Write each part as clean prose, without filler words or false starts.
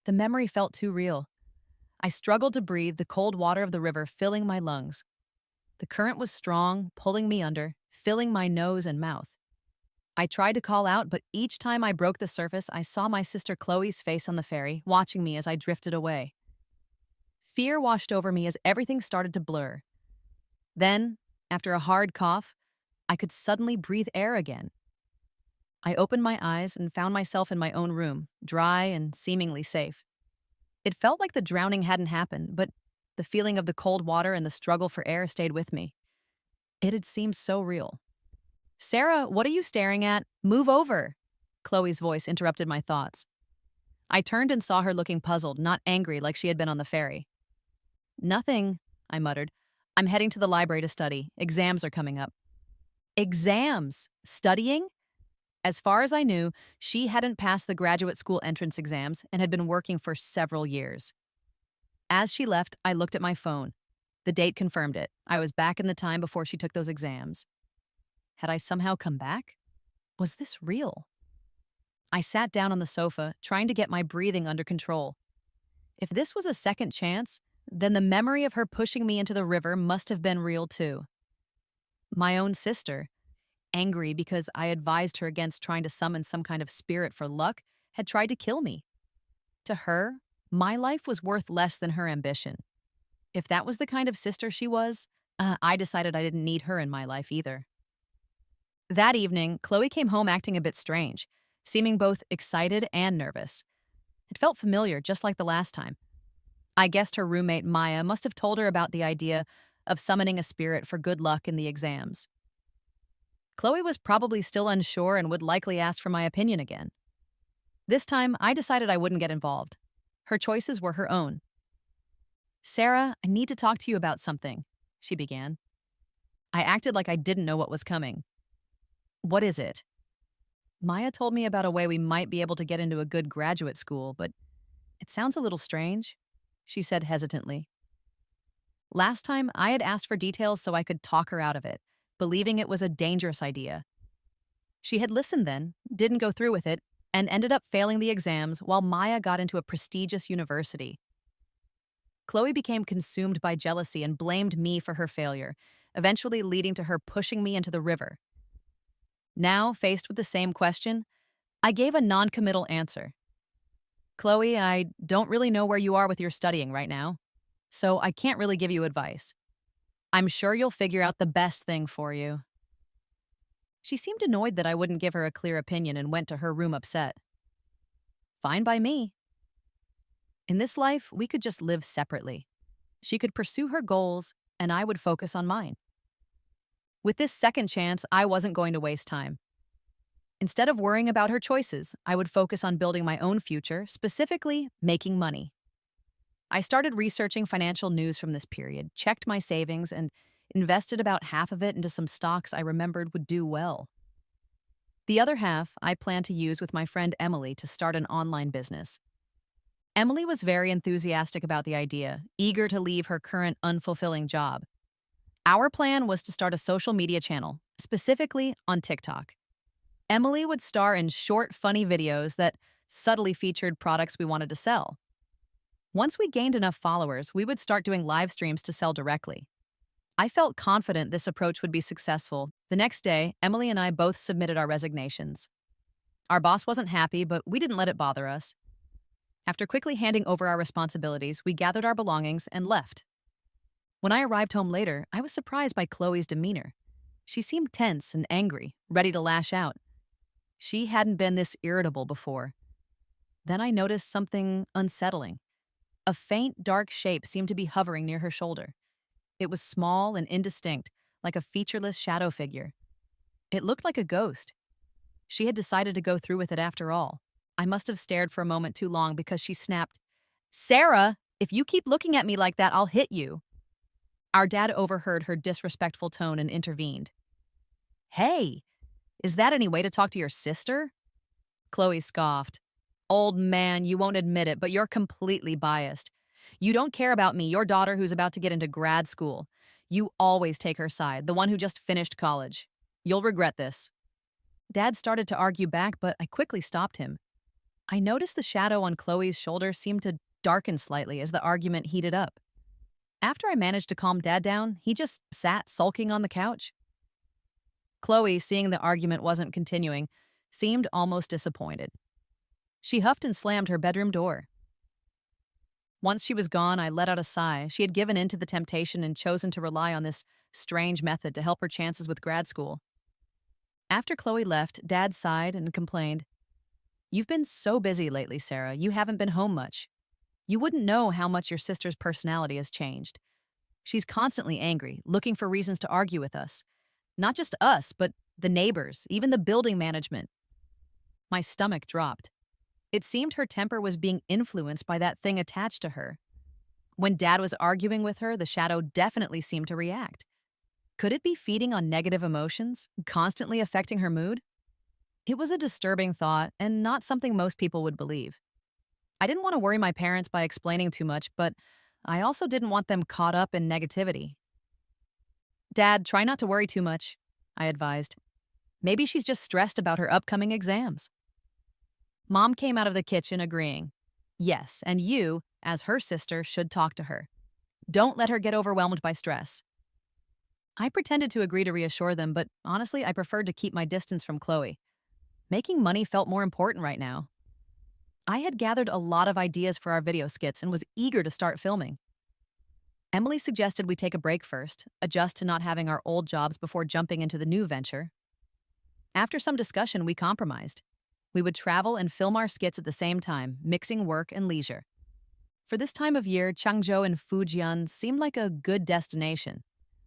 The memory felt too real. I struggled to breathe, the cold water of the river filling my lungs. The current was strong, pulling me under, filling my nose and mouth. I tried to call out, but each time I broke the surface, I saw my sister Chloe's face on the ferry, watching me as I drifted away. Fear washed over me as everything started to blur. Then, after a hard cough, I could suddenly breathe air again. I opened my eyes and found myself in my own room, dry and seemingly safe. It felt like the drowning hadn't happened, but the feeling of the cold water and the struggle for air stayed with me. It had seemed so real. Sarah, what are you staring at? Move over! Chloe's voice interrupted my thoughts. I turned and saw her looking puzzled, not angry like she had been on the ferry. Nothing, I muttered. I'm heading to the library to study. Exams are coming up. Exams? Studying? As far as I knew, she hadn't passed the graduate school entrance exams and had been working for several years. As she left, I looked at my phone. The date confirmed it. I was back in the time before she took those exams. Had I somehow come back? Was this real? I sat down on the sofa, trying to get my breathing under control. If this was a second chance, then the memory of her pushing me into the river must have been real too. My own sister, angry because I advised her against trying to summon some kind of spirit for luck, had tried to kill me. To her, my life was worth less than her ambition. If that was the kind of sister she was, I decided I didn't need her in my life either. That evening, Chloe came home acting a bit strange, seeming both excited and nervous. It felt familiar, just like the last time. I guessed her roommate Maya must have told her about the idea of summoning a spirit for good luck in the exams. Chloe was probably still unsure and would likely ask for my opinion again. This time, I decided I wouldn't get involved. Her choices were her own. Sarah, I need to talk to you about something, she began. I acted like I didn't know what was coming. What is it? Maya told me about a way we might be able to get into a good graduate school, but it sounds a little strange, she said hesitantly. Last time, I had asked for details so I could talk her out of it, believing it was a dangerous idea. She had listened then, didn't go through with it, and ended up failing the exams while Maya got into a prestigious university. Chloe became consumed by jealousy and blamed me for her failure, eventually leading to her pushing me into the river. Now, faced with the same question, I gave a non-committal answer. Chloe, I don't really know where you are with your studying right now, so I can't really give you advice. I'm sure you'll figure out the best thing for you. She seemed annoyed that I wouldn't give her a clear opinion and went to her room upset. Fine by me. In this life, we could just live separately. She could pursue her goals, and I would focus on mine. With this second chance, I wasn't going to waste time. Instead of worrying about her choices, I would focus on building my own future, specifically making money. I started researching financial news from this period, checked my savings, and invested about half of it into some stocks I remembered would do well. The other half I planned to use with my friend Emily to start an online business. Emily was very enthusiastic about the idea, eager to leave her current unfulfilling job. Our plan was to start a social media channel, specifically on TikTok. Emily would star in short, funny videos that subtly featured products we wanted to sell. Once we gained enough followers, we would start doing live streams to sell directly. I felt confident this approach would be successful. The next day, Emily and I both submitted our resignations. Our boss wasn't happy, but we didn't let it bother us. After quickly handing over our responsibilities, we gathered our belongings and left. When I arrived home later, I was surprised by Chloe's demeanor. She seemed tense and angry, ready to lash out. She hadn't been this irritable before. Then I noticed something unsettling. A faint, dark shape seemed to be hovering near her shoulder. It was small and indistinct, like a featureless shadow figure. It looked like a ghost. She had decided to go through with it after all. I must have stared for a moment too long because she snapped, "Sarah, if you keep looking at me like that, I'll hit you." Our dad overheard her disrespectful tone and intervened. "Hey, is that any way to talk to your sister?" Chloe scoffed. "Old man, you won't admit it, but you're completely biased. You don't care about me, your daughter who's about to get into grad school. You always take her side, the one who just finished college. You'll regret this." Dad started to argue back, but I quickly stopped him. I noticed the shadow on Chloe's shoulder seemed to darken slightly as the argument heated up. After I managed to calm Dad down, he just sat sulking on the couch. Chloe, seeing the argument wasn't continuing, seemed almost disappointed. She huffed and slammed her bedroom door. Once she was gone, I let out a sigh. She had given in to the temptation and chosen to rely on this strange method to help her chances with grad school. After Chloe left, Dad sighed and complained, "You've been so busy lately, Sarah. You haven't been home much. You wouldn't know how much your sister's personality has changed. She's constantly angry, looking for reasons to argue with us. Not just us, but the neighbors, even the building management." My stomach dropped. It seemed her temper was being influenced by that thing attached to her. When Dad was arguing with her, the shadow definitely seemed to react. Could it be feeding on negative emotions, constantly affecting her mood? It was a disturbing thought and not something most people would believe. I didn't want to worry my parents by explaining too much, but I also didn't want them caught up in negativity. "Dad, try not to worry too much," I advised. "Maybe she's just stressed about her upcoming exams." Mom came out of the kitchen agreeing. "Yes, and you, as her sister, should talk to her. Don't let her get overwhelmed by stress." I pretended to agree to reassure them, but honestly, I preferred to keep my distance from Chloe. Making money felt more important right now. I had gathered a lot of ideas for our video skits and was eager to start filming. Emily suggested we take a break first, adjust to not having our old jobs before jumping into the new venture. After some discussion, we compromised. We would travel and film our skits at the same time, mixing work and leisure. For this time of year, Changzhou and Fujian seemed like a good destination.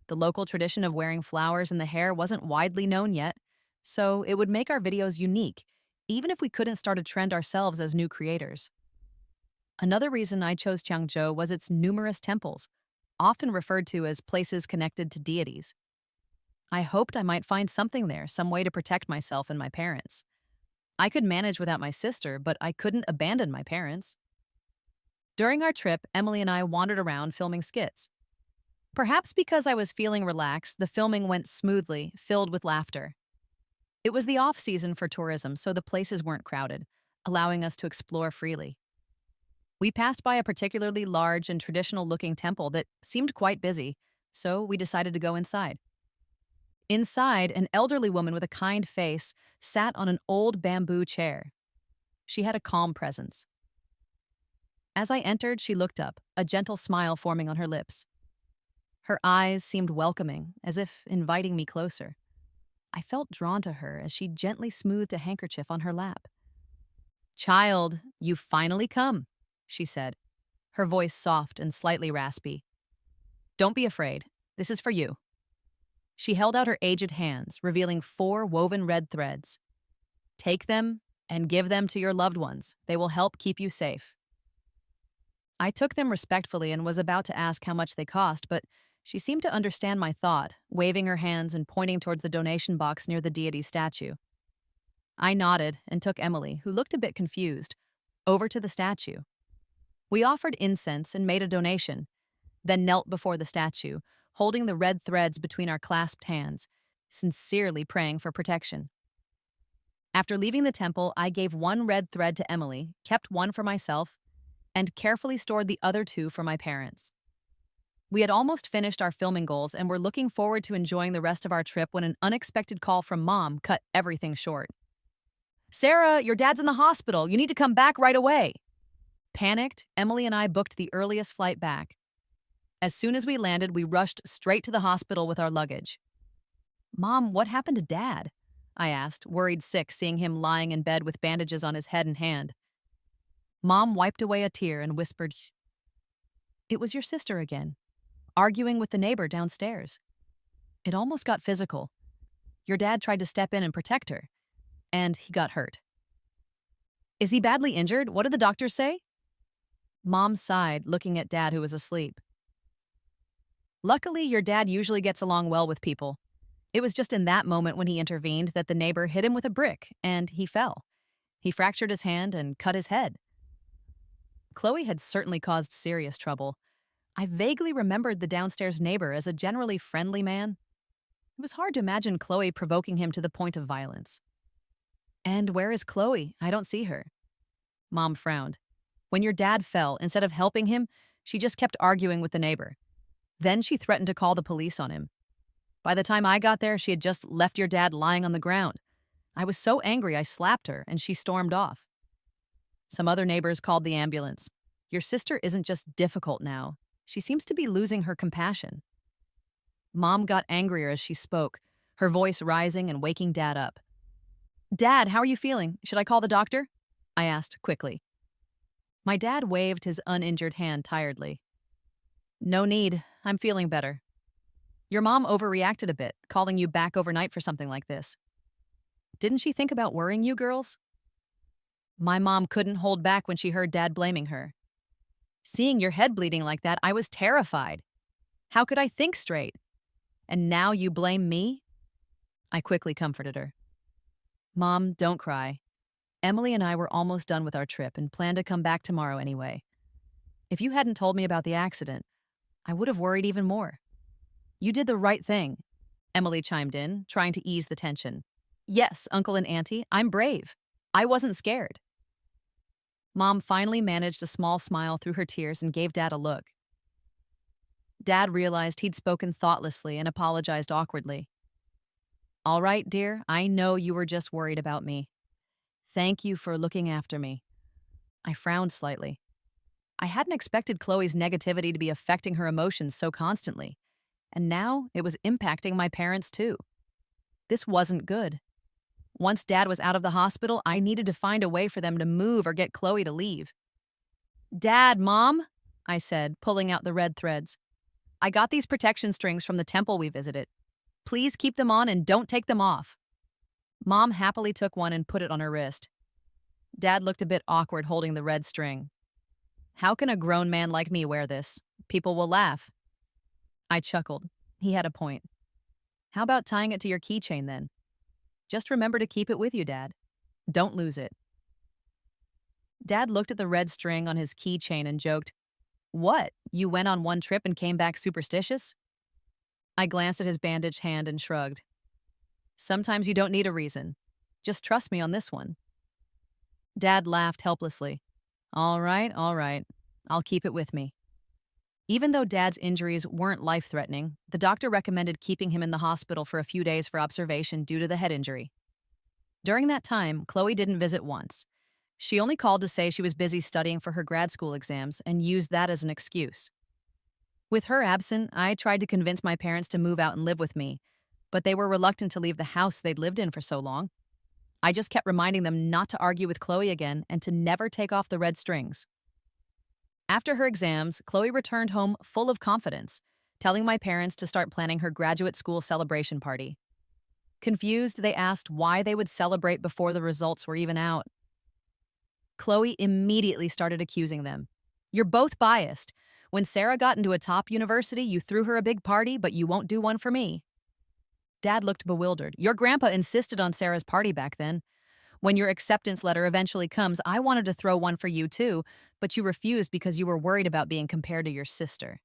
The local tradition of wearing flowers in the hair wasn't widely known yet, so it would make our videos unique, even if we couldn't start a trend ourselves as new creators. Another reason I chose Changzhou was its numerous temples, often referred to as places connected to deities. I hoped I might find something there, some way to protect myself and my parents. I could manage without my sister, but I couldn't abandon my parents. During our trip, Emily and I wandered around filming skits. Perhaps because I was feeling relaxed, the filming went smoothly, filled with laughter. It was the off-season for tourism, so the places weren't crowded, allowing us to explore freely. We passed by a particularly large and traditional-looking temple that seemed quite busy, so we decided to go inside. Inside, an elderly woman with a kind face sat on an old bamboo chair. She had a calm presence. As I entered, she looked up, a gentle smile forming on her lips. Her eyes seemed welcoming, as if inviting me closer. I felt drawn to her as she gently smoothed a handkerchief on her lap. "Child, you've finally come," she said, her voice soft and slightly raspy. "Don't be afraid. This is for you." She held out her aged hands, revealing 4 woven red threads. "Take them and give them to your loved ones. They will help keep you safe." I took them respectfully and was about to ask how much they cost, but she seemed to understand my thought, waving her hands and pointing towards the donation box near the deity's statue. I nodded and took Emily, who looked a bit confused, over to the statue. We offered incense and made a donation, then knelt before the statue, holding the red threads between our clasped hands, sincerely praying for protection. After leaving the temple, I gave 1 red thread to Emily, kept 1 for myself, and carefully stored the other 2 for my parents. We had almost finished our filming goals and were looking forward to enjoying the rest of our trip when an unexpected call from Mom cut everything short. "Sarah, your dad's in the hospital. You need to come back right away." Panicked, Emily and I booked the earliest flight back. As soon as we landed, we rushed straight to the hospital with our luggage. "Mom, what happened to Dad?" I asked, worried sick seeing him lying in bed with bandages on his head and hand. Mom wiped away a tear and whispered, "Shh. It was your sister again, arguing with the neighbor downstairs. It almost got physical. Your dad tried to step in and protect her, and he got hurt." "Is he badly injured? What did the doctors say?" Mom sighed, looking at Dad, who was asleep. "Luckily, your dad usually gets along well with people. It was just in that moment when he intervened that the neighbor hit him with a brick, and he fell. He fractured his hand and cut his head." Chloe had certainly caused serious trouble. I vaguely remembered the downstairs neighbor as a generally friendly man. It was hard to imagine Chloe provoking him to the point of violence. "And where is Chloe? I don't see her." Mom frowned. When your dad fell, instead of helping him, she just kept arguing with the neighbor. Then she threatened to call the police on him. By the time I got there, she had just left your dad lying on the ground. I was so angry I slapped her, and she stormed off. Some other neighbors called the ambulance. Your sister isn't just difficult now. She seems to be losing her compassion. Mom got angrier as she spoke, her voice rising and waking Dad up. Dad, how are you feeling? Should I call the doctor? I asked quickly. My dad waved his uninjured hand tiredly. No need. I'm feeling better. Your mom overreacted a bit, calling you back overnight for something like this. Didn't she think about worrying you girls? My mom couldn't hold back when she heard Dad blaming her. Seeing your head bleeding like that, I was terrified. How could I think straight? And now you blame me? I quickly comforted her. Mom, don't cry. Emily and I were almost done with our trip and planned to come back tomorrow anyway. If you hadn't told me about the accident, I would have worried even more. You did the right thing, Emily chimed in, trying to ease the tension. Yes, Uncle and Auntie, I'm brave. I wasn't scared. Mom finally managed a small smile through her tears and gave Dad a look. Dad realized he'd spoken thoughtlessly and apologized awkwardly. All right, dear, I know you were just worried about me. Thank you for looking after me. I frowned slightly. I hadn't expected Chloe's negativity to be affecting her emotions so constantly, and now it was impacting my parents too. This wasn't good. Once Dad was out of the hospital, I needed to find a way for them to move or get Chloe to leave. Dad, Mom, I said, pulling out the red threads. I got these protection strings from the temple we visited. Please keep them on and don't take them off. Mom happily took one and put it on her wrist. Dad looked a bit awkward holding the red string. How can a grown man like me wear this? People will laugh. I chuckled. He had a point. How about tying it to your keychain then? Just remember to keep it with you, Dad. Don't lose it. Dad looked at the red string on his keychain and joked, What? You went on one trip and came back superstitious? I glanced at his bandaged hand and shrugged. Sometimes you don't need a reason. Just trust me on this one. Dad laughed helplessly. All right. I'll keep it with me. Even though Dad's injuries weren't life-threatening, the doctor recommended keeping him in the hospital for a few days for observation due to the head injury. During that time, Chloe didn't visit once. She only called to say she was busy studying for her grad school exams and used that as an excuse. With her absent, I tried to convince my parents to move out and live with me, but they were reluctant to leave the house they'd lived in for so long. I just kept reminding them not to argue with Chloe again and to never take off the red strings. After her exams, Chloe returned home full of confidence, telling my parents to start planning her graduate school celebration party. Confused, they asked why they would celebrate before the results were even out. Chloe immediately started accusing them. You're both biased. When Sarah got into a top university, you threw her a big party, but you won't do one for me. Dad looked bewildered. Your grandpa insisted on Sarah's party back then. When your acceptance letter eventually comes, I wanted to throw one for you too, but you refused because you were worried about being compared to your sister.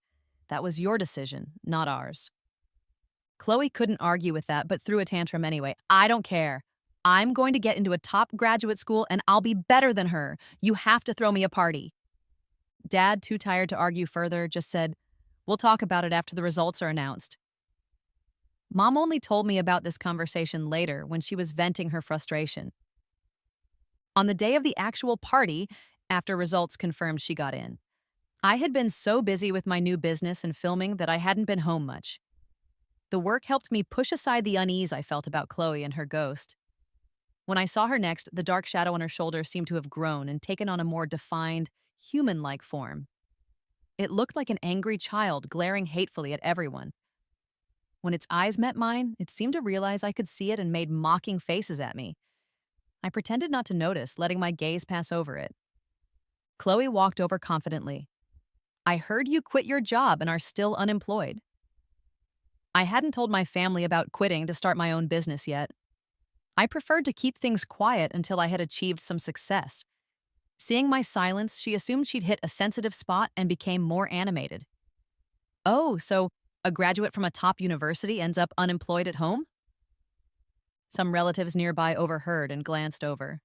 That was your decision, not ours. Chloe couldn't argue with that, but threw a tantrum anyway. I don't care. I'm going to get into a top graduate school and I'll be better than her. You have to throw me a party. Dad, too tired to argue further, just said, We'll talk about it after the results are announced. Mom only told me about this conversation later when she was venting her frustration. On the day of the actual party, after results confirmed she got in, I had been so busy with my new business and filming that I hadn't been home much. The work helped me push aside the unease I felt about Chloe and her ghost. When I saw her next, the dark shadow on her shoulder seemed to have grown and taken on a more defined, human-like form. It looked like an angry child glaring hatefully at everyone. When its eyes met mine, it seemed to realize I could see it and made mocking faces at me. I pretended not to notice, letting my gaze pass over it. Chloe walked over confidently. I heard you quit your job and are still unemployed. I hadn't told my family about quitting to start my own business yet. I preferred to keep things quiet until I had achieved some success. Seeing my silence, she assumed she'd hit a sensitive spot and became more animated. Oh, so a graduate from a top university ends up unemployed at home? Some relatives nearby overheard and glanced over.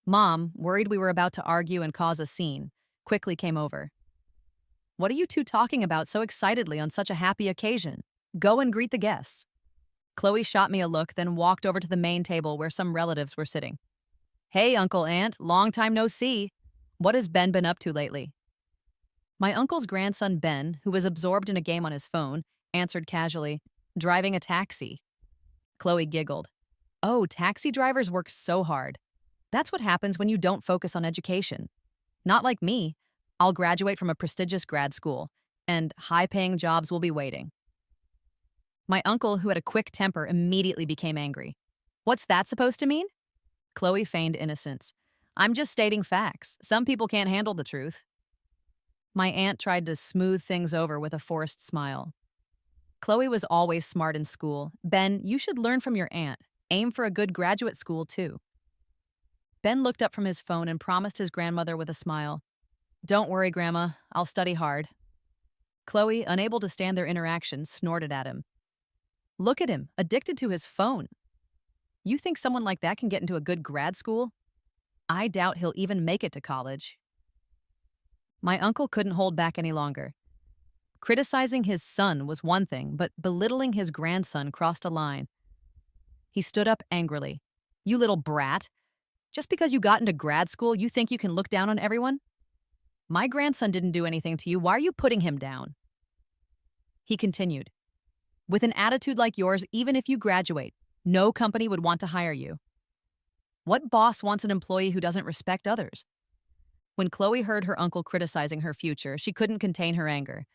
Mom, worried we were about to argue and cause a scene, quickly came over. What are you two talking about so excitedly on such a happy occasion? Go and greet the guests. Chloe shot me a look, then walked over to the main table where some relatives were sitting. Hey, Uncle, Aunt, long time no see. What has Ben been up to lately? My uncle's grandson, Ben, who was absorbed in a game on his phone, answered casually, driving a taxi. Chloe giggled. Oh, taxi drivers work so hard. That's what happens when you don't focus on education. Not like me. I'll graduate from a prestigious grad school, and high-paying jobs will be waiting. My uncle, who had a quick temper, immediately became angry. What's that supposed to mean? Chloe feigned innocence. I'm just stating facts. Some people can't handle the truth. My aunt tried to smooth things over with a forced smile. Chloe was always smart in school. Ben, you should learn from your aunt. Aim for a good graduate school, too. Ben looked up from his phone and promised his grandmother with a smile. Don't worry, Grandma. I'll study hard. Chloe, unable to stand their interaction, snorted at him. Look at him, addicted to his phone. You think someone like that can get into a good grad school? I doubt he'll even make it to college. My uncle couldn't hold back any longer. Criticizing his son was one thing, but belittling his grandson crossed a line. He stood up angrily. You little brat. Just because you got into grad school, you think you can look down on everyone? My grandson didn't do anything to you. Why are you putting him down? He continued. With an attitude like yours, even if you graduate, no company would want to hire you. What boss wants an employee who doesn't respect others? When Chloe heard her uncle criticizing her future, she couldn't contain her anger.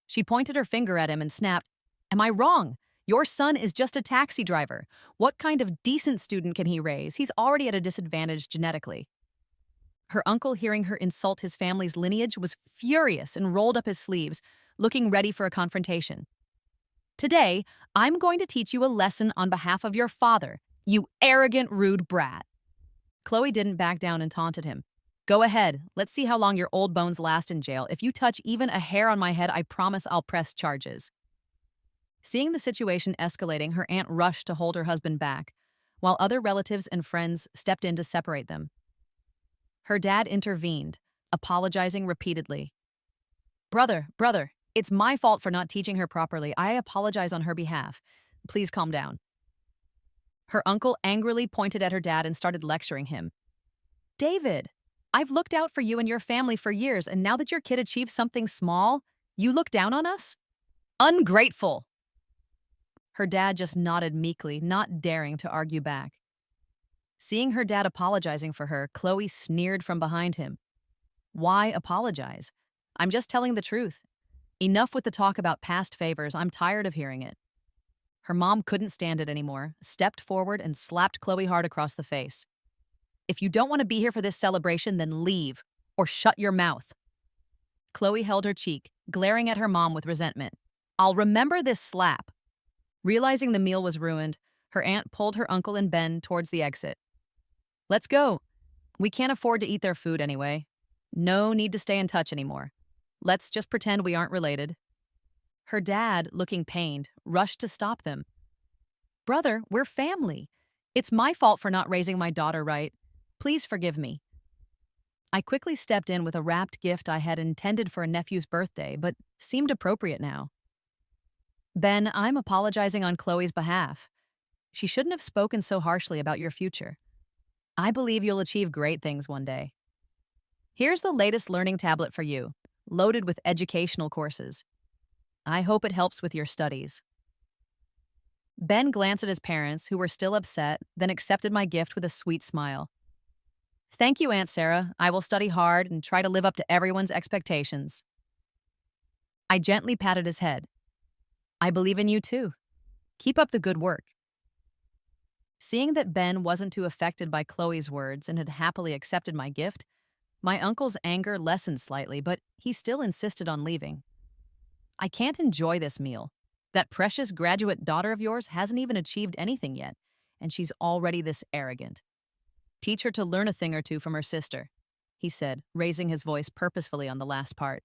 She pointed her finger at him and snapped, Am I wrong? Your son is just a taxi driver. What kind of decent student can he raise? He's already at a disadvantage genetically. Her uncle, hearing her insult his family's lineage, was furious and rolled up his sleeves, looking ready for a confrontation. Today, I'm going to teach you a lesson on behalf of your father, you arrogant, rude brat. Chloe didn't back down and taunted him. Go ahead, let's see how long your old bones last in jail. If you touch even a hair on my head, I promise I'll press charges. Seeing the situation escalating, her aunt rushed to hold her husband back, while other relatives and friends stepped in to separate them. Her dad intervened, apologizing repeatedly. Brother, it's my fault for not teaching her properly. I apologize on her behalf. Please calm down. Her uncle angrily pointed at her dad and started lecturing him. David, I've looked out for you and your family for years, and now that your kid achieved something small, you look down on us? Ungrateful! Her dad just nodded meekly, not daring to argue back. Seeing her dad apologizing for her, Chloe sneered from behind him. Why apologize? I'm just telling the truth. Enough with the talk about past favors. I'm tired of hearing it. Her mom couldn't stand it anymore, stepped forward and slapped Chloe hard across the face. If you don't want to be here for this celebration, then leave, or shut your mouth. Chloe held her cheek, glaring at her mom with resentment. I'll remember this slap. Realizing the meal was ruined, her aunt pulled her uncle and Ben towards the exit. Let's go. We can't afford to eat their food anyway. No need to stay in touch anymore. Let's just pretend we aren't related. Her dad, looking pained, rushed to stop them. Brother, we're family. It's my fault for not raising my daughter right. Please forgive me. I quickly stepped in with a wrapped gift I had intended for a nephew's birthday, but seemed appropriate now. Ben, I'm apologizing on Chloe's behalf. She shouldn't have spoken so harshly about your future. I believe you'll achieve great things one day. Here's the latest learning tablet for you, loaded with educational courses. I hope it helps with your studies. Ben glanced at his parents, who were still upset, then accepted my gift with a sweet smile. Thank you, Aunt Sarah. I will study hard and try to live up to everyone's expectations. I gently patted his head. I believe in you too. Keep up the good work. Seeing that Ben wasn't too affected by Chloe's words and had happily accepted my gift, my uncle's anger lessened slightly, but he still insisted on leaving. I can't enjoy this meal. That precious graduate daughter of yours hasn't even achieved anything yet, and she's already this arrogant. Teach her to learn a thing or two from her sister, he said, raising his voice purposefully on the last part.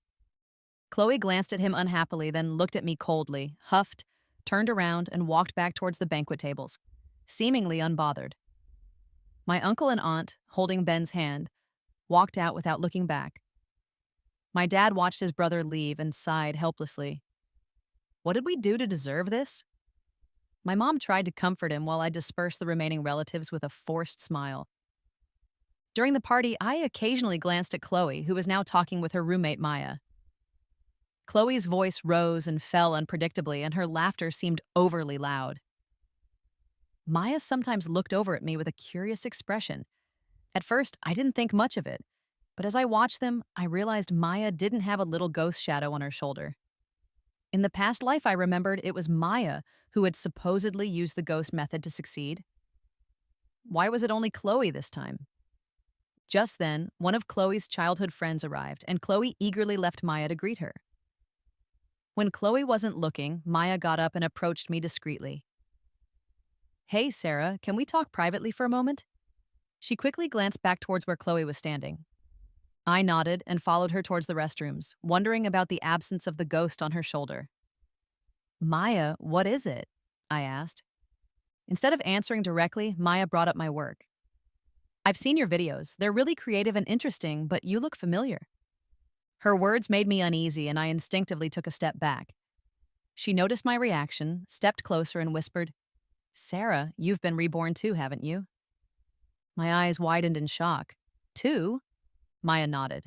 Chloe glanced at him unhappily, then looked at me coldly, huffed, turned around, and walked back towards the banquet tables, seemingly unbothered. My uncle and aunt, holding Ben's hand, walked out without looking back. My dad watched his brother leave and sighed helplessly. What did we do to deserve this? My mom tried to comfort him while I dispersed the remaining relatives with a forced smile. During the party, I occasionally glanced at Chloe, who was now talking with her roommate Maya. Chloe's voice rose and fell unpredictably, and her laughter seemed overly loud. Maya sometimes looked over at me with a curious expression. At first, I didn't think much of it, but as I watched them, I realized Maya didn't have a little ghost shadow on her shoulder. In the past life, I remembered it was Maya who had supposedly used the ghost method to succeed. Why was it only Chloe this time? Just then, one of Chloe's childhood friends arrived, and Chloe eagerly left Maya to greet her. When Chloe wasn't looking, Maya got up and approached me discreetly. Hey, Sarah, can we talk privately for a moment? She quickly glanced back towards where Chloe was standing. I nodded and followed her towards the restrooms, wondering about the absence of the ghost on her shoulder. Maya, what is it? I asked. Instead of answering directly, Maya brought up my work. I've seen your videos. They're really creative and interesting, but you look familiar. Her words made me uneasy, and I instinctively took a step back. She noticed my reaction, stepped closer, and whispered, Sarah, you've been reborn too, haven't you? My eyes widened in shock. Too? Maya nodded.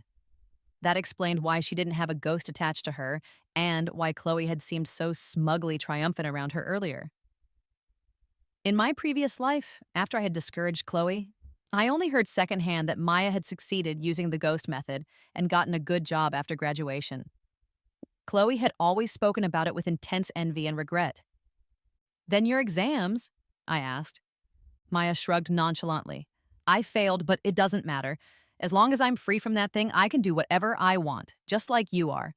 That explained why she didn't have a ghost attached to her, and why Chloe had seemed so smugly triumphant around her earlier. In my previous life, after I had discouraged Chloe, I only heard secondhand that Maya had succeeded using the ghost method and gotten a good job after graduation. Chloe had always spoken about it with intense envy and regret. Then your exams? I asked. Maya shrugged nonchalantly. I failed, but it doesn't matter. As long as I'm free from that thing, I can do whatever I want, just like you are.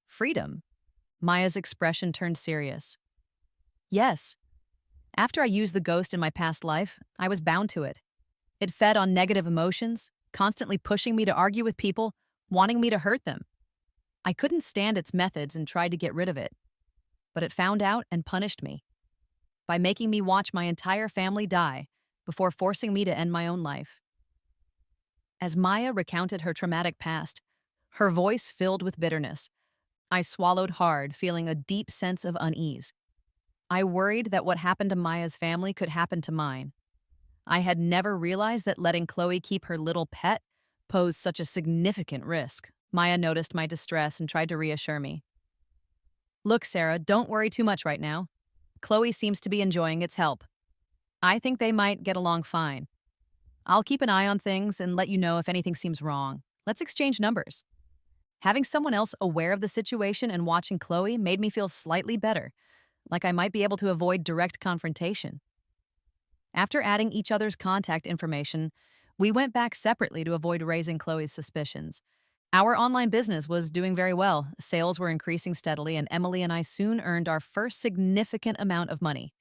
Freedom? Maya's expression turned serious. Yes. After I used the ghost in my past life, I was bound to it. It fed on negative emotions, constantly pushing me to argue with people, wanting me to hurt them. I couldn't stand its methods and tried to get rid of it. But it found out and punished me by making me watch my entire family die before forcing me to end my own life. As Maya recounted her traumatic past, her voice filled with bitterness. I swallowed hard, feeling a deep sense of unease. I worried that what happened to Maya's family could happen to mine. I had never realized that letting Chloe keep her little pet posed such a significant risk. Maya noticed my distress and tried to reassure me. Look, Sarah, don't worry too much right now. Chloe seems to be enjoying its help. I think they might get along fine. I'll keep an eye on things and let you know if anything seems wrong. Let's exchange numbers. Having someone else aware of the situation and watching Chloe made me feel slightly better, like I might be able to avoid direct confrontation. After adding each other's contact information, we went back separately to avoid raising Chloe's suspicions. Our online business was doing very well. Sales were increasing steadily, and Emily and I soon earned our first significant amount of money.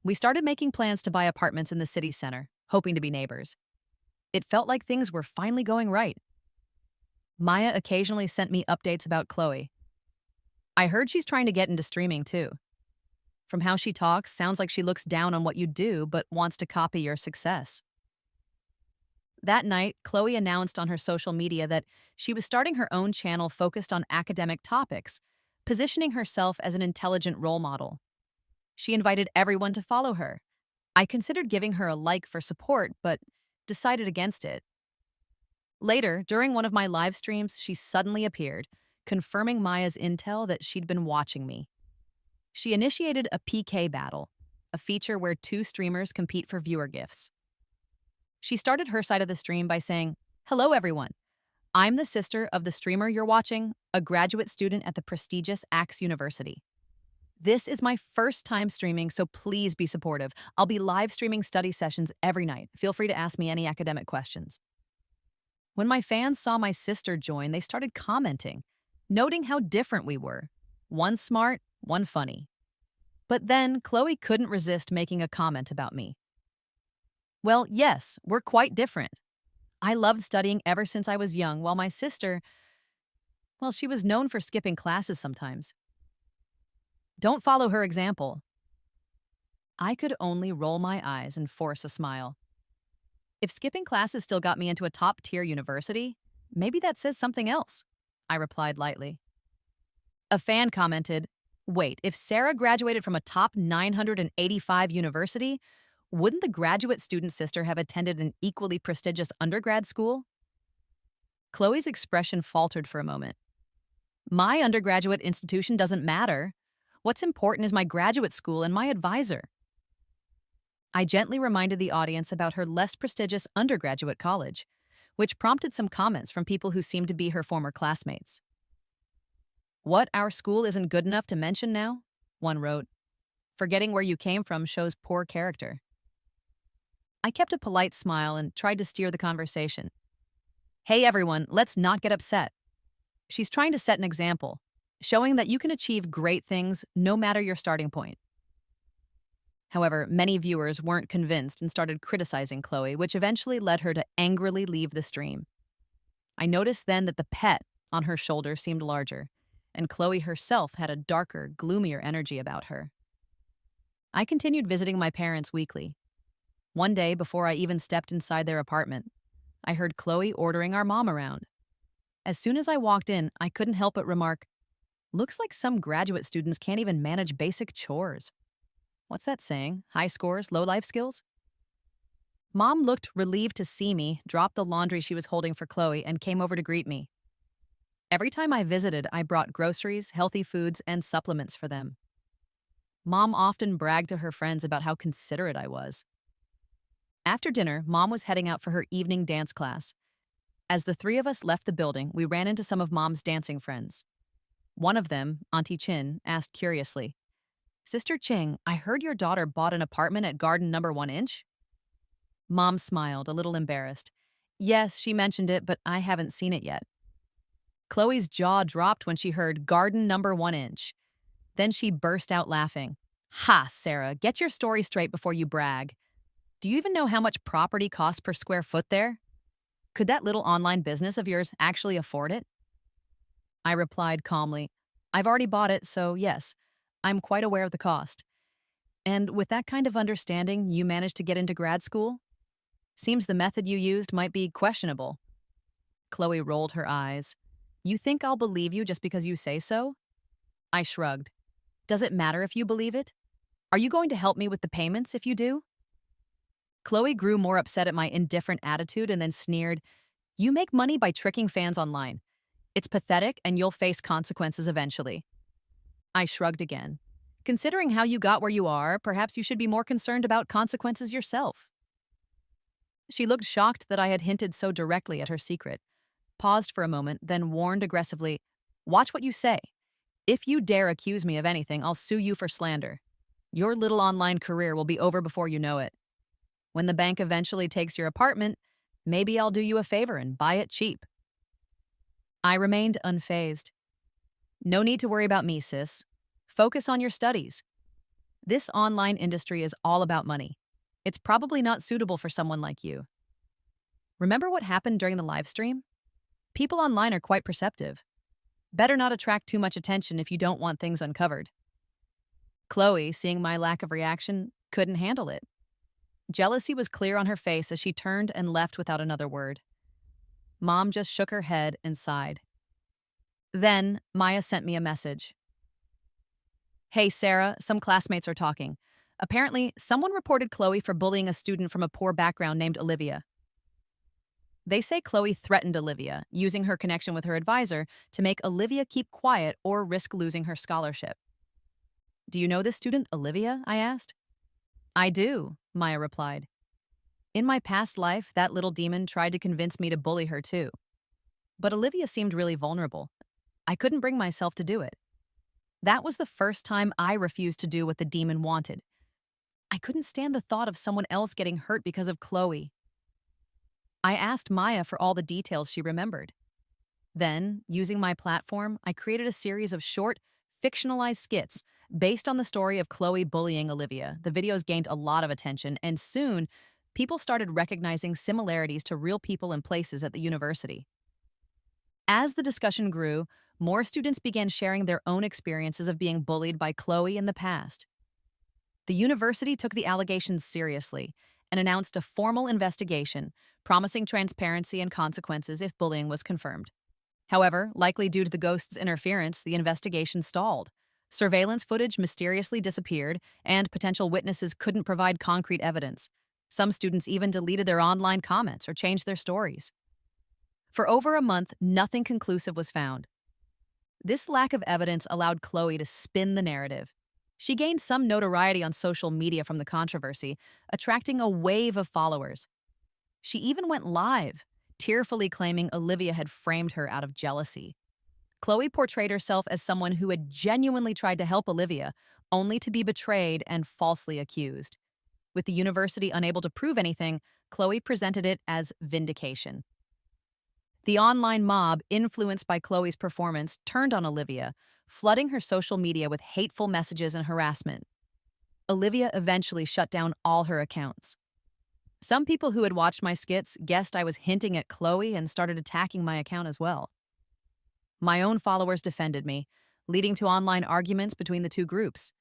We started making plans to buy apartments in the city center, hoping to be neighbors. It felt like things were finally going right. Maya occasionally sent me updates about Chloe. I heard she's trying to get into streaming too. From how she talks, sounds like she looks down on what you do but wants to copy your success. That night, Chloe announced on her social media that she was starting her own channel focused on academic topics, positioning herself as an intelligent role model. She invited everyone to follow her. I considered giving her a like for support, but decided against it. Later, during one of my live streams, she suddenly appeared, confirming Maya's intel that she'd been watching me. She initiated a PK battle, a feature where two streamers compete for viewer gifts. She started her side of the stream by saying, "Hello, everyone. I'm the sister of the streamer you're watching, a graduate student at the prestigious Axe University. This is my first time streaming, so please be supportive. I'll be live streaming study sessions every night. Feel free to ask me any academic questions." When my fans saw my sister join, they started commenting, noting how different we were. One smart, one funny. But then Chloe couldn't resist making a comment about me. Well, yes, we're quite different. I loved studying ever since I was young, while my sister, well, she was known for skipping classes sometimes. Don't follow her example. I could only roll my eyes and force a smile. If skipping classes still got me into a top-tier university, maybe that says something else, I replied lightly. A fan commented, wait, if Sarah graduated from a top 985 university, wouldn't the graduate student sister have attended an equally prestigious undergrad school? Chloe's expression faltered for a moment. My undergraduate institution doesn't matter. What's important is my graduate school and my advisor. I gently reminded the audience about her less prestigious undergraduate college, which prompted some comments from people who seemed to be her former classmates. What, our school isn't good enough to mention now? One wrote. Forgetting where you came from shows poor character. I kept a polite smile and tried to steer the conversation. Hey everyone, let's not get upset. She's trying to set an example, showing that you can achieve great things no matter your starting point. However, many viewers weren't convinced and started criticizing Chloe, which eventually led her to angrily leave the stream. I noticed then that the pet on her shoulder seemed larger, and Chloe herself had a darker, gloomier energy about her. I continued visiting my parents weekly. One day, before I even stepped inside their apartment, I heard Chloe ordering our mom around. As soon as I walked in, I couldn't help but remark, looks like some graduate students can't even manage basic chores. What's that saying? High scores, low life skills? Mom looked relieved to see me, dropped the laundry she was holding for Chloe, and came over to greet me. Every time I visited, I brought groceries, healthy foods, and supplements for them. Mom often bragged to her friends about how considerate I was. After dinner, Mom was heading out for her evening dance class. As the three of us left the building, we ran into some of Mom's dancing friends. One of them, Auntie Chin, asked curiously, Sister Ching, I heard your daughter bought an apartment at Garden Number 1 Inch? Mom smiled, a little embarrassed. Yes, she mentioned it, but I haven't seen it yet. Chloe's jaw dropped when she heard Garden Number 1 Inch. Then she burst out laughing. Ha, Sarah, get your story straight before you brag. Do you even know how much property costs per square foot there? Could that little online business of yours actually afford it? I replied calmly, I've already bought it, so yes, I'm quite aware of the cost. And with that kind of understanding, you managed to get into grad school? Seems the method you used might be questionable. Chloe rolled her eyes. You think I'll believe you just because you say so? I shrugged. Does it matter if you believe it? Are you going to help me with the payments if you do? Chloe grew more upset at my indifferent attitude and then sneered, You make money by tricking fans online. It's pathetic and you'll face consequences eventually. I shrugged again. Considering how you got where you are, perhaps you should be more concerned about consequences yourself. She looked shocked that I had hinted so directly at her secret, paused for a moment, then warned aggressively, Watch what you say. If you dare accuse me of anything, I'll sue you for slander. Your little online career will be over before you know it. When the bank eventually takes your apartment, maybe I'll do you a favor and buy it cheap. I remained unfazed. No need to worry about me, sis. Focus on your studies. This online industry is all about money. It's probably not suitable for someone like you. Remember what happened during the live stream? People online are quite perceptive. Better not attract too much attention if you don't want things uncovered. Chloe, seeing my lack of reaction, couldn't handle it. Jealousy was clear on her face as she turned and left without another word. Mom just shook her head and sighed. Then, Maya sent me a message. Hey, Sarah, some classmates are talking. Apparently, someone reported Chloe for bullying a student from a poor background named Olivia. They say Chloe threatened Olivia, using her connection with her advisor to make Olivia keep quiet or risk losing her scholarship. Do you know this student, Olivia? I asked. I do, Maya replied. In my past life, that little demon tried to convince me to bully her too. But Olivia seemed really vulnerable. I couldn't bring myself to do it. That was the first time I refused to do what the demon wanted. I couldn't stand the thought of someone else getting hurt because of Chloe. I asked Maya for all the details she remembered. Then, using my platform, I created a series of short, fictionalized skits based on the story of Chloe bullying Olivia. The videos gained a lot of attention, and soon, people started recognizing similarities to real people and places at the university. As the discussion grew, more students began sharing their own experiences of being bullied by Chloe in the past. The university took the allegations seriously, and announced a formal investigation, promising transparency and consequences if bullying was confirmed. However, likely due to the ghost's interference, the investigation stalled. Surveillance footage mysteriously disappeared, and potential witnesses couldn't provide concrete evidence. Some students even deleted their online comments or changed their stories. For over a month, nothing conclusive was found. This lack of evidence allowed Chloe to spin the narrative. She gained some notoriety on social media from the controversy, attracting a wave of followers. She even went live, tearfully claiming Olivia had framed her out of jealousy. Chloe portrayed herself as someone who had genuinely tried to help Olivia, only to be betrayed and falsely accused. With the university unable to prove anything, Chloe presented it as vindication. The online mob, influenced by Chloe's performance, turned on Olivia, flooding her social media with hateful messages and harassment. Olivia eventually shut down all her accounts. Some people who had watched my skits guessed I was hinting at Chloe and started attacking my account as well. My own followers defended me, leading to online arguments between the two groups.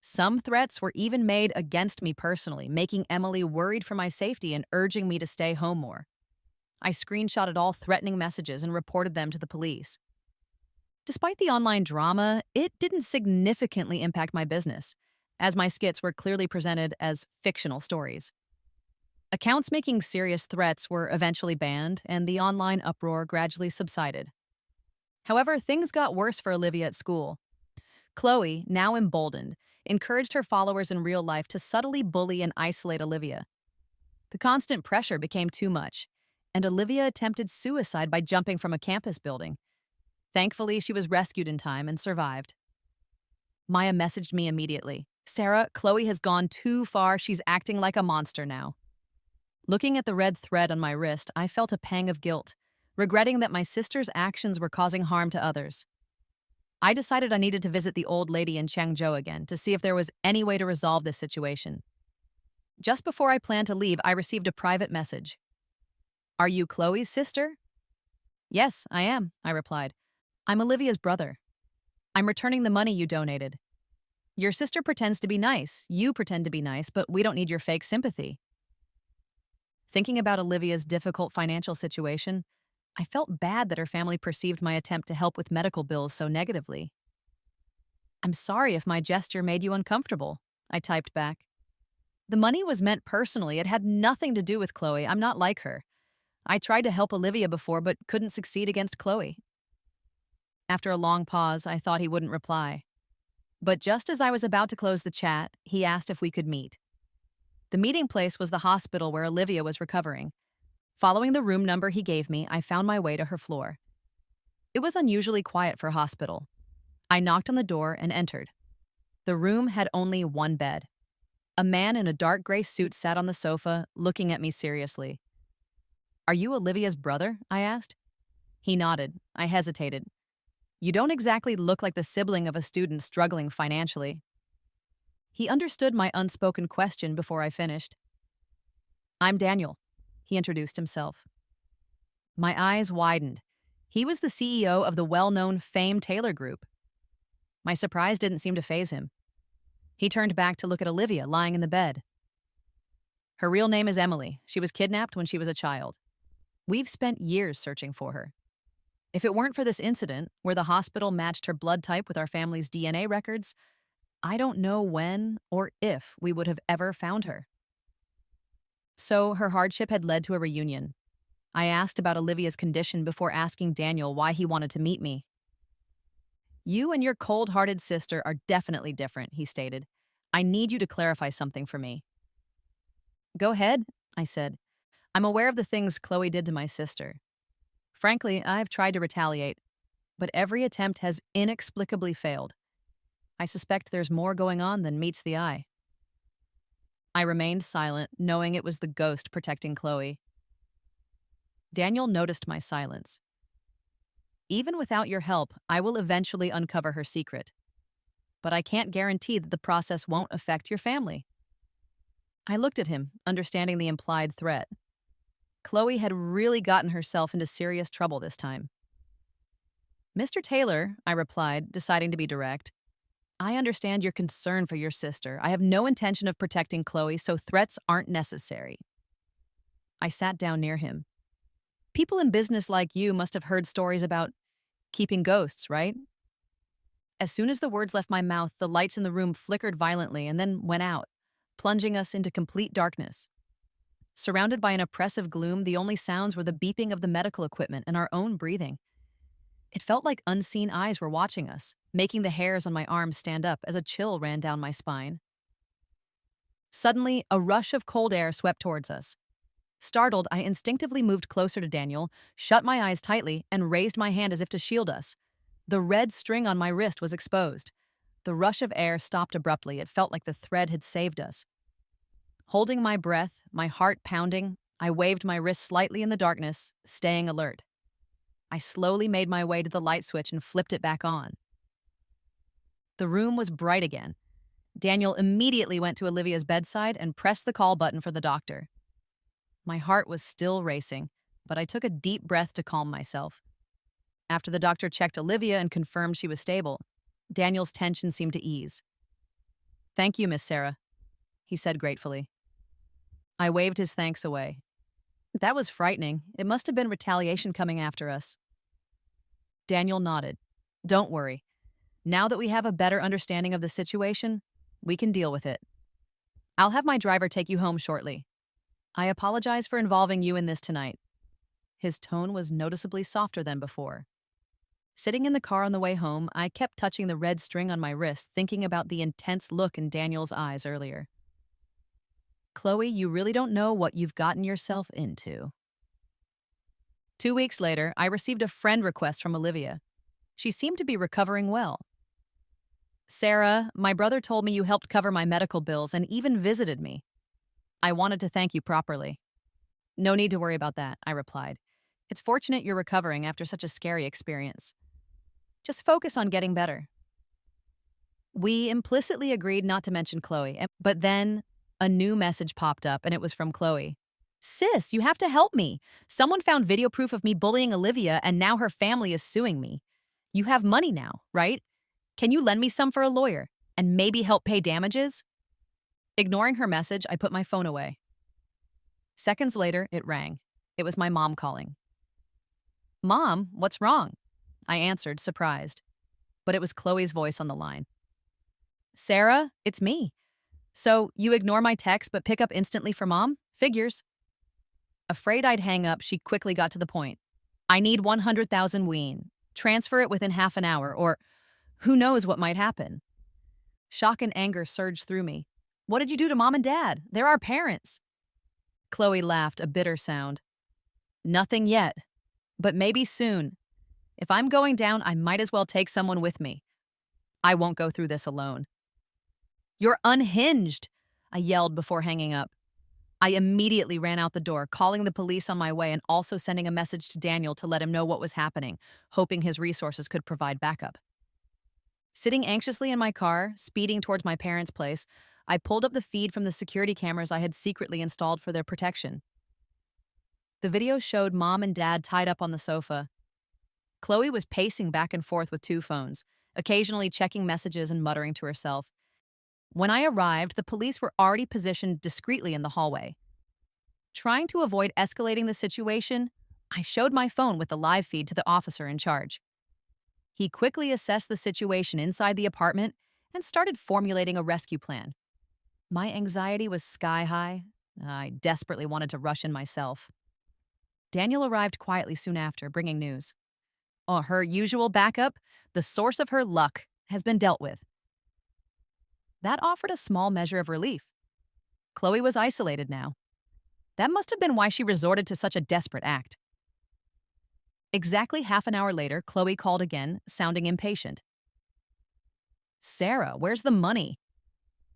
Some threats were even made against me personally, making Emily worried for my safety and urging me to stay home more. I screenshotted all threatening messages and reported them to the police. Despite the online drama, it didn't significantly impact my business, as my skits were clearly presented as fictional stories. Accounts making serious threats were eventually banned, and the online uproar gradually subsided. However, things got worse for Olivia at school. Chloe, now emboldened, encouraged her followers in real life to subtly bully and isolate Olivia. The constant pressure became too much, and Olivia attempted suicide by jumping from a campus building. Thankfully, she was rescued in time and survived. Maya messaged me immediately. "Sarah, Chloe has gone too far. She's acting like a monster now." Looking at the red thread on my wrist, I felt a pang of guilt, regretting that my sister's actions were causing harm to others. I decided I needed to visit the old lady in Changzhou again to see if there was any way to resolve this situation. Just before I planned to leave, I received a private message. "Are you Chloe's sister?" "Yes, I am," I replied. "I'm Olivia's brother. I'm returning the money you donated. Your sister pretends to be nice, you pretend to be nice, but we don't need your fake sympathy." Thinking about Olivia's difficult financial situation, I felt bad that her family perceived my attempt to help with medical bills so negatively. "I'm sorry if my gesture made you uncomfortable," I typed back. "The money was meant personally. It had nothing to do with Chloe. I'm not like her. I tried to help Olivia before, but couldn't succeed against Chloe." After a long pause, I thought he wouldn't reply. But just as I was about to close the chat, he asked if we could meet. The meeting place was the hospital where Olivia was recovering. Following the room number he gave me, I found my way to her floor. It was unusually quiet for a hospital. I knocked on the door and entered. The room had only one bed. A man in a dark gray suit sat on the sofa, looking at me seriously. "Are you Olivia's brother?" I asked. He nodded. I hesitated. "You don't exactly look like the sibling of a student struggling financially." He understood my unspoken question before I finished. "I'm Daniel," he introduced himself. My eyes widened. He was the CEO of the well-known Fame Taylor Group. My surprise didn't seem to faze him. He turned back to look at Olivia lying in the bed. "Her real name is Emily. She was kidnapped when she was a child. We've spent years searching for her. If it weren't for this incident, where the hospital matched her blood type with our family's DNA records, I don't know when or if we would have ever found her." So her hardship had led to a reunion. I asked about Olivia's condition before asking Daniel why he wanted to meet me. "You and your cold-hearted sister are definitely different," he stated. "I need you to clarify something for me." "Go ahead," I said. "I'm aware of the things Chloe did to my sister. Frankly, I've tried to retaliate, but every attempt has inexplicably failed. I suspect there's more going on than meets the eye." I remained silent, knowing it was the ghost protecting Chloe. Daniel noticed my silence. "Even without your help, I will eventually uncover her secret. But I can't guarantee that the process won't affect your family." I looked at him, understanding the implied threat. Chloe had really gotten herself into serious trouble this time. "Mr. Taylor," I replied, deciding to be direct, I understand your concern for your sister. I have no intention of protecting Chloe, so threats aren't necessary. I sat down near him. People in business like you must have heard stories about keeping ghosts, right? As soon as the words left my mouth, the lights in the room flickered violently and then went out, plunging us into complete darkness. Surrounded by an oppressive gloom, the only sounds were the beeping of the medical equipment and our own breathing. It felt like unseen eyes were watching us, making the hairs on my arms stand up as a chill ran down my spine. Suddenly, a rush of cold air swept towards us. Startled, I instinctively moved closer to Daniel, shut my eyes tightly, and raised my hand as if to shield us. The red string on my wrist was exposed. The rush of air stopped abruptly. It felt like the thread had saved us. Holding my breath, my heart pounding, I waved my wrist slightly in the darkness, staying alert. I slowly made my way to the light switch and flipped it back on. The room was bright again. Daniel immediately went to Olivia's bedside and pressed the call button for the doctor. My heart was still racing, but I took a deep breath to calm myself. After the doctor checked Olivia and confirmed she was stable, Daniel's tension seemed to ease. "Thank you, Miss Sarah," he said gratefully. I waved his thanks away. That was frightening. It must have been retaliation coming after us. Daniel nodded. "Don't worry. Now that we have a better understanding of the situation, we can deal with it. I'll have my driver take you home shortly. I apologize for involving you in this tonight." His tone was noticeably softer than before. Sitting in the car on the way home, I kept touching the red string on my wrist, thinking about the intense look in Daniel's eyes earlier. Chloe, you really don't know what you've gotten yourself into. 2 weeks later, I received a friend request from Olivia. She seemed to be recovering well. "Sarah, my brother told me you helped cover my medical bills and even visited me. I wanted to thank you properly." "No need to worry about that," I replied. "It's fortunate you're recovering after such a scary experience. Just focus on getting better." We implicitly agreed not to mention Chloe, but then a new message popped up, and it was from Chloe. "Sis, you have to help me. Someone found video proof of me bullying Olivia, and now her family is suing me. You have money now, right? Can you lend me some for a lawyer and maybe help pay damages?" Ignoring her message, I put my phone away. Seconds later, it rang. It was my mom calling. "Mom, what's wrong?" I answered, surprised. But it was Chloe's voice on the line. "Sarah, it's me. So, you ignore my text but pick up instantly for Mom? Figures." Afraid I'd hang up, she quickly got to the point. "I need 100,000 ween. Transfer it within half an hour, or who knows what might happen." Shock and anger surged through me. "What did you do to Mom and Dad? They're our parents." Chloe laughed, a bitter sound. "Nothing yet, but maybe soon. If I'm going down, I might as well take someone with me. I won't go through this alone." "You're unhinged," I yelled before hanging up. I immediately ran out the door, calling the police on my way and also sending a message to Daniel to let him know what was happening, hoping his resources could provide backup. Sitting anxiously in my car, speeding towards my parents' place, I pulled up the feed from the security cameras I had secretly installed for their protection. The video showed Mom and Dad tied up on the sofa. Chloe was pacing back and forth with two phones, occasionally checking messages and muttering to herself. When I arrived, the police were already positioned discreetly in the hallway. Trying to avoid escalating the situation, I showed my phone with the live feed to the officer in charge. He quickly assessed the situation inside the apartment and started formulating a rescue plan. My anxiety was sky high. I desperately wanted to rush in myself. Daniel arrived quietly soon after, bringing news. Oh, her usual backup, the source of her luck, has been dealt with. That offered a small measure of relief. Chloe was isolated now. That must have been why she resorted to such a desperate act. Exactly half an hour later, Chloe called again, sounding impatient. "Sarah, where's the money?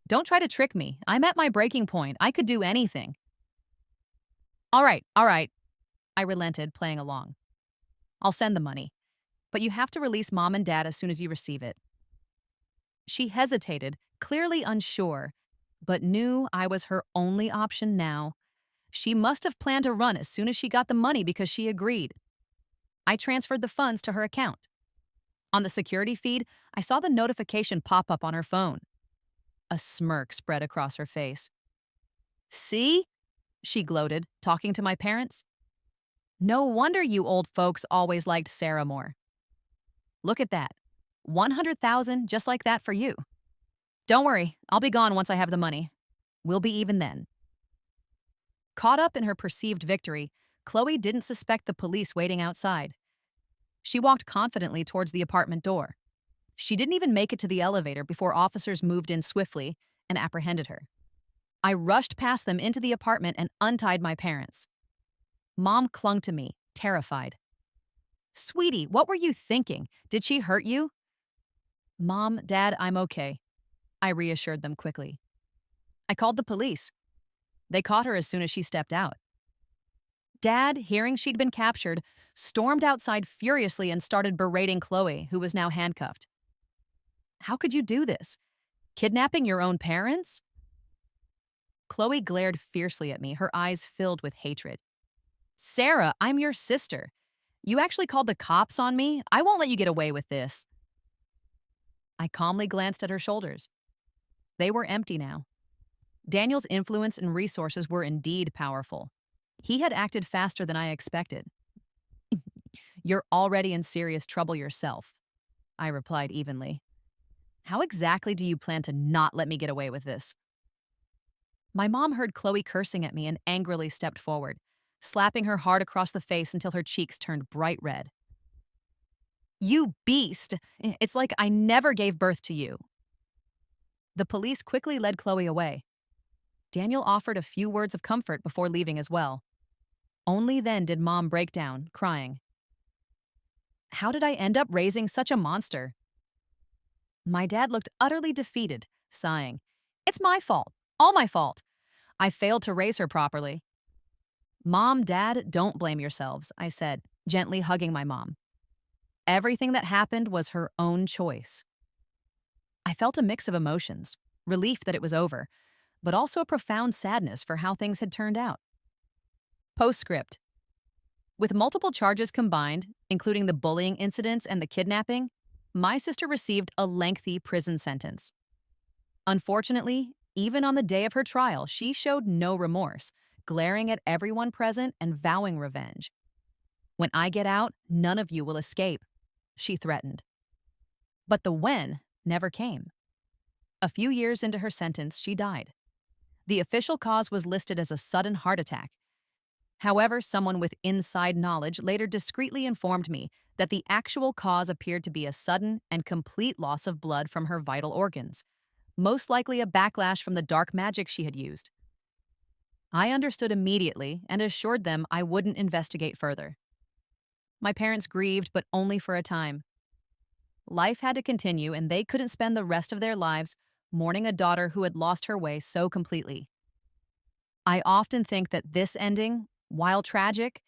Don't try to trick me. I'm at my breaking point. I could do anything." All right. I relented, playing along. "I'll send the money, but you have to release Mom and Dad as soon as you receive it." She hesitated, clearly unsure, but knew I was her only option now. She must have planned to run as soon as she got the money because she agreed. I transferred the funds to her account. On the security feed, I saw the notification pop up on her phone. A smirk spread across her face. See? She gloated, talking to my parents. No wonder you old folks always liked Sarah more. Look at that. 100,000 just like that for you. Don't worry, I'll be gone once I have the money. We'll be even then. Caught up in her perceived victory, Chloe didn't suspect the police waiting outside. She walked confidently towards the apartment door. She didn't even make it to the elevator before officers moved in swiftly and apprehended her. I rushed past them into the apartment and untied my parents. Mom clung to me, terrified. Sweetie, what were you thinking? Did she hurt you? Mom, Dad, I'm okay. I reassured them quickly. I called the police. They caught her as soon as she stepped out. Dad, hearing she'd been captured, stormed outside furiously and started berating Chloe, who was now handcuffed. How could you do this? Kidnapping your own parents? Chloe glared fiercely at me, her eyes filled with hatred. Sarah, I'm your sister. You actually called the cops on me? I won't let you get away with this. I calmly glanced at her shoulders. They were empty now. Daniel's influence and resources were indeed powerful. He had acted faster than I expected. You're already in serious trouble yourself, I replied evenly. How exactly do you plan to not let me get away with this? My mom heard Chloe cursing at me and angrily stepped forward, slapping her hard across the face until her cheeks turned bright red. You beast! It's like I never gave birth to you. The police quickly led Chloe away. Daniel offered a few words of comfort before leaving as well. Only then did Mom break down, crying. How did I end up raising such a monster? My dad looked utterly defeated, sighing. It's my fault. All my fault. I failed to raise her properly. Mom, Dad, don't blame yourselves, I said, gently hugging my mom. Everything that happened was her own choice. I felt a mix of emotions, relief that it was over, but also a profound sadness for how things had turned out. Postscript. With multiple charges combined, including the bullying incidents and the kidnapping, my sister received a lengthy prison sentence. Unfortunately, even on the day of her trial, she showed no remorse, glaring at everyone present and vowing revenge. When I get out, none of you will escape, she threatened. But the when never came. A few years into her sentence, she died. The official cause was listed as a sudden heart attack. However, someone with inside knowledge later discreetly informed me that the actual cause appeared to be a sudden and complete loss of blood from her vital organs, most likely a backlash from the dark magic she had used. I understood immediately and assured them I wouldn't investigate further. My parents grieved, but only for a time. Life had to continue, and they couldn't spend the rest of their lives mourning a daughter who had lost her way so completely. I often think that this ending, while tragic,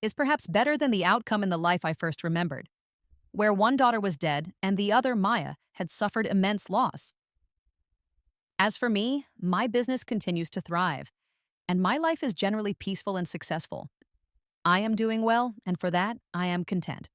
is perhaps better than the outcome in the life I first remembered, where one daughter was dead and the other, Maya, had suffered immense loss. As for me, my business continues to thrive, and my life is generally peaceful and successful. I am doing well, and for that, I am content.